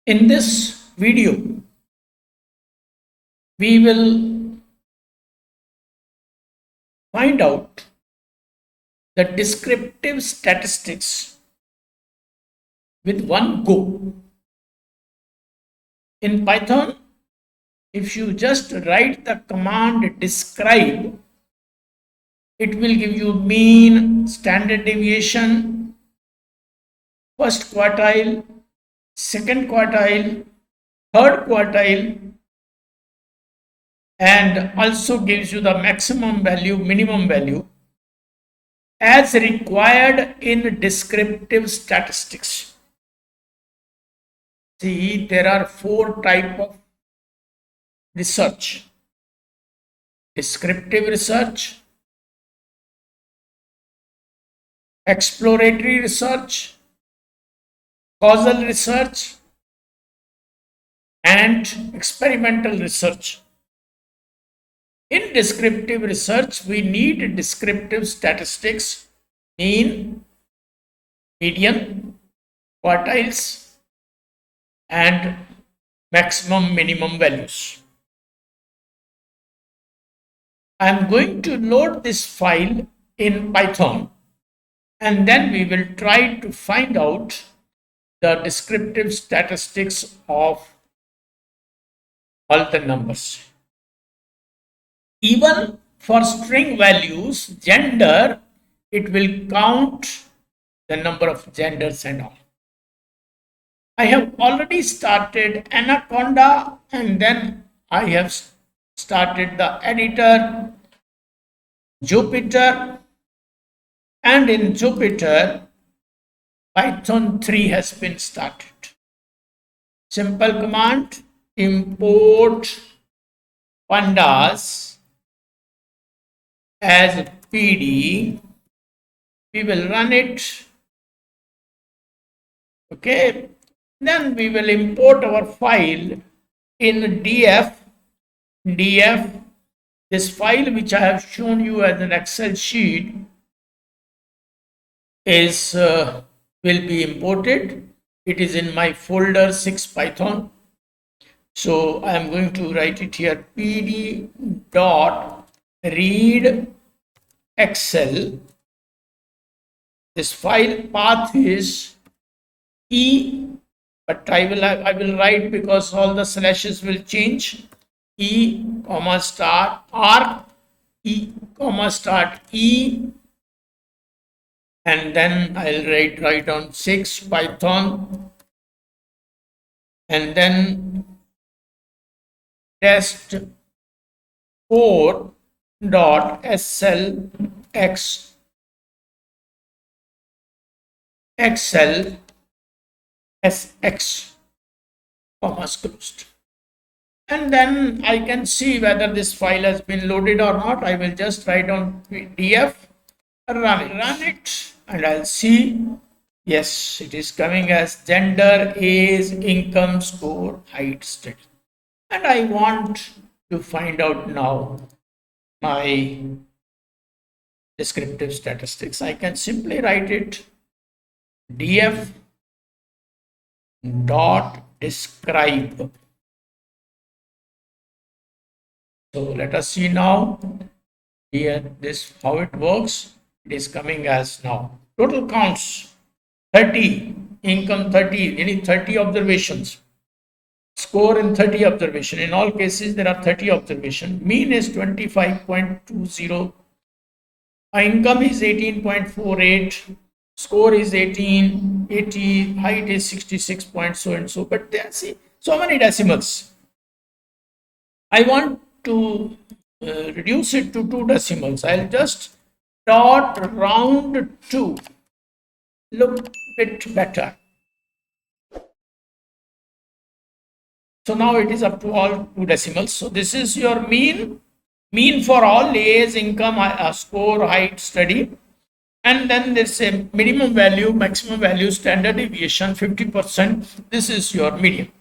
In this video, we will find out the descriptive statistics with one go. In Python, if you just write the command describe, it will give you mean, standard deviation, first quartile, second quartile, third quartile, and also gives you the maximum value, minimum value as required in descriptive statistics. See, there are 4 types of research: descriptive research, exploratory research, causal research, and experimental research. In descriptive research, we need descriptive statistics, mean, median, quartiles, and maximum minimum values. I am going to load this file in Python, and then we will try to find out the descriptive statistics of all the numbers. Even for string values, gender, it will count the number of genders and all. I have already started Anaconda, and then I have started the editor, Jupyter, and in Jupyter, Python 3 has been started. Simple command, import pandas as PD. We will run it. Okay. Then we will import our file in df. This file which I have shown you as an Excel sheet is will be imported. It is in my folder 6 Python. So I am going to write it here, pd dot read Excel. This file path is E, but I will write because all the slashes will change. E comma start arc E comma start E, and then I'll write on 6 Python, and then test 4 dot slx Excel sx commas closed, and then I can see whether this file has been loaded or not. I will just write on df, run it, and I'll see, yes, it is coming as gender, age, income, score, height, study. And I want to find out now my descriptive statistics. I can simply write it df dot describe. So let us see now here this how it works. It is coming as now total counts 30, income 30, any 30 observations, score in 30 observation. In all cases there are 30 observation. Mean is 25.20, income is 18.48, score is 1880, height is 66 point so and so. But there, see, so many decimals. I want to reduce it to 2 decimals. I'll just dot round to look bit better. So now it is up to all 2 decimals. So this is your mean for all, age, income, score, height, study. And then there's a minimum value, maximum value, standard deviation 50%. This is your median.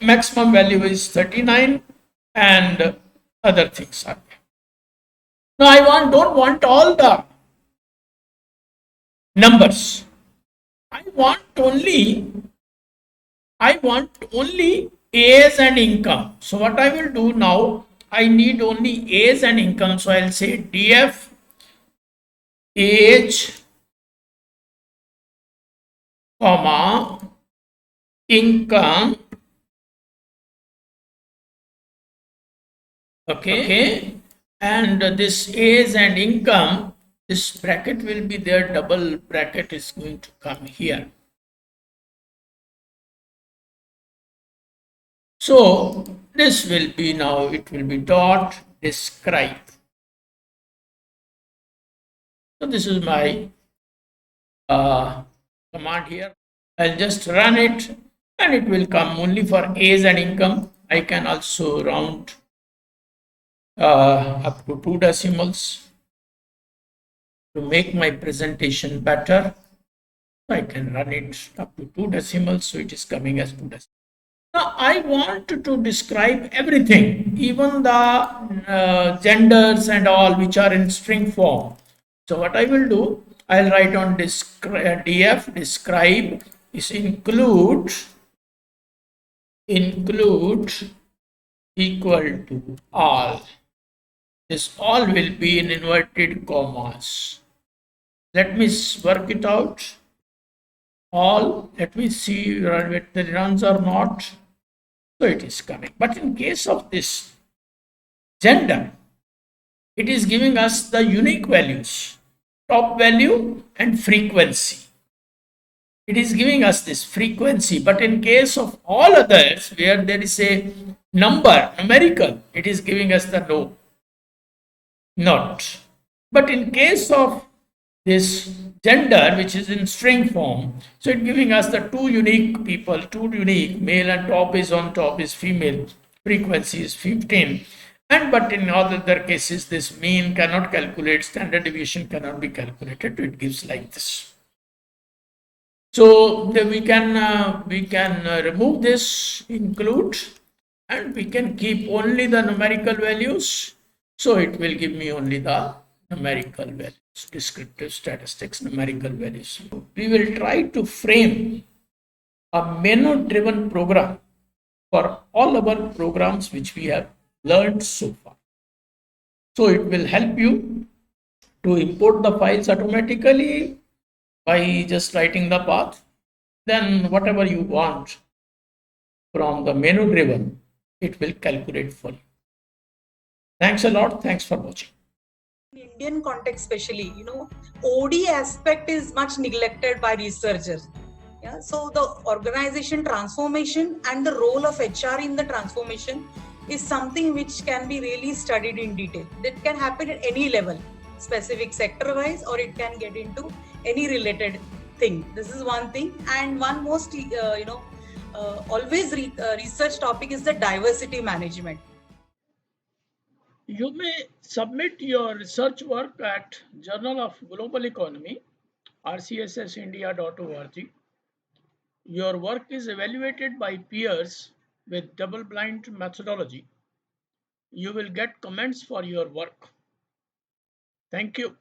Maximum value is 39, and other things are there. Now I don't want all the numbers. I want only I want only age and income. So what I will do now, I need only age and income. So I'll say df age, comma, income. Okay. And this age and income, this bracket will be there, double bracket is going to come here. So this will be now, it will be dot describe. So this is my command here. I'll just run it and it will come only for age and income. I can also round up to 2 decimals to make my presentation better. I can run it up to 2 decimals, so it is coming as 2 decimals. Now I want to describe everything, even the genders and all which are in string form. So what I will do, I'll write on df describe is include equal to all. This all will be in inverted commas. Let me work it out. All, let me see whether it runs or not. So it is coming. But in case of this gender, it is giving us the unique values, top value and frequency. It is giving us this frequency, but in case of all others where there is a number, numerical, it is giving us the no, not. But in case of this gender, which is in string form, so it's giving us the two unique people, two unique, male and top is female, frequency is 15. And but in all other cases, this mean cannot calculate, standard deviation cannot be calculated, it gives like this. So we can remove this include, and we can keep only the numerical values. So it will give me only the numerical values, descriptive statistics, numerical values. We will try to frame a menu driven program for all our programs which we have learned so far. So it will help you to import the files automatically by just writing the path. Then whatever you want from the menu driven, it will calculate for you. Thanks a lot. Thanks for watching. In Indian context, especially, OD aspect is much neglected by researchers. Yeah, so the organization transformation and the role of HR in the transformation is something which can be really studied in detail. That can happen at any level, specific sector wise, or it can get into any related thing. This is one thing. And one most, always research topic is the diversity management. You may submit your research work at Journal of Global Economy, rcssindia.org. Your work is evaluated by peers with double-blind methodology. You will get comments for your work. Thank you.